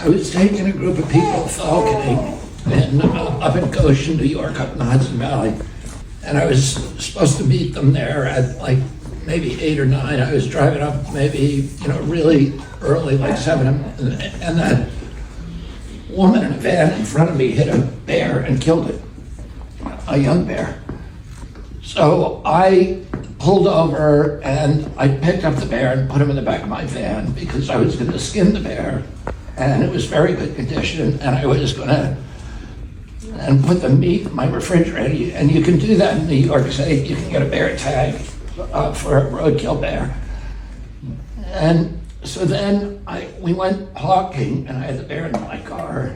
I was taking a group of people falconing up in Goshen, New York, up in the Hudson Valley. And I was supposed to meet them there at like maybe 8 or 9. I was driving up maybe, really early, like 7. And that woman in a van in front of me hit a bear and killed it, a young bear. So I pulled over and I picked up the bear and put him in the back of my van because I was going to skin the bear, and it was very good condition, and I was going to put the meat in my refrigerator. And you can do that in New York State. You can get a bear tag for a roadkill bear. And so then we went hawking, and I had the bear in my car.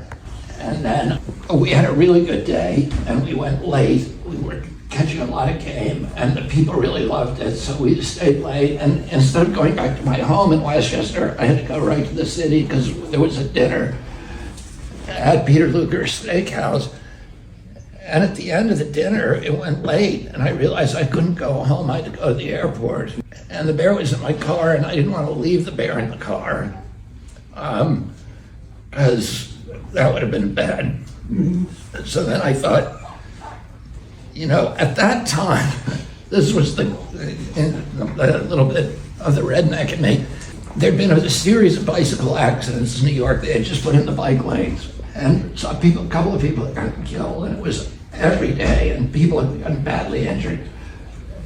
And then we had a really good day, and we went late. We were catching a lot of game, and the people really loved it, so we stayed late. And instead of going back to my home in Westchester, I had to go right to the city because there was a dinner at Peter Luger's Steakhouse. And at the end of the dinner, it went late, and I realized I couldn't go home. I had to go to the airport. And the bear was in my car, and I didn't want to leave the bear in the car because that would have been bad. So then I thought, at that time, this was the little bit of the redneck in me. There'd been a series of bicycle accidents in New York. They had just put in the bike lanes, and saw a couple of people had gotten killed, and it was every day, and people had gotten badly injured.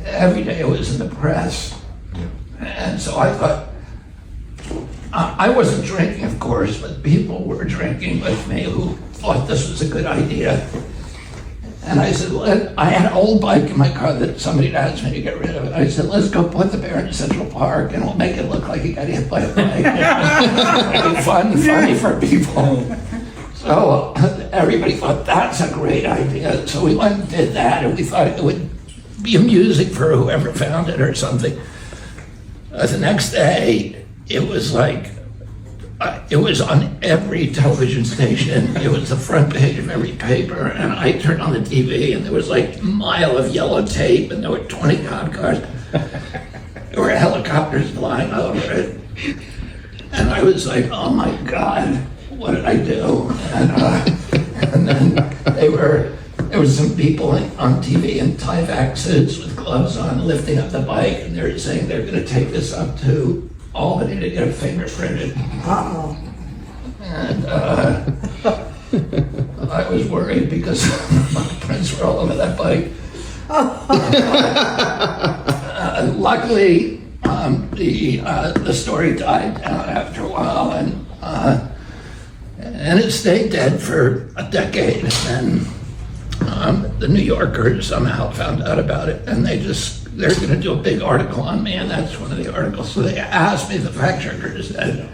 Every day it was in the press. And so I thought, I wasn't drinking, of course, but people were drinking with me who thought this was a good idea. And I said, well, I had an old bike in my car that somebody had asked me to get rid of. I said, let's go put the bear in Central Park and we'll make it look like he got hit by a bike. It'll be funny for people. So everybody thought that's a great idea. So we went and did that, and we thought it would be amusing for whoever found it or something. The next day, it was like, it was on every television station. It was the front page of every paper, and I turned on the TV, and there was like a mile of yellow tape, and there were 20 cop cars. There were helicopters flying over it. And I was like, oh my God, what did I do? And then there was some people on TV in Tyvek suits with gloves on lifting up the bike, and they were saying they're going to take this up to Albany to get it fingerprinted. Uh-oh. And I was worried because my prints were all over that bike. Luckily, the story died down after a while, and it stayed dead for a decade. And the New Yorker somehow found out about it, and they're going to do a big article on me, and that's one of the articles. So they asked me, the fact checker said,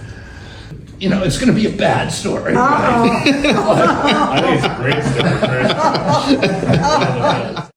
it's going to be a bad story. Right? I think it's a great story.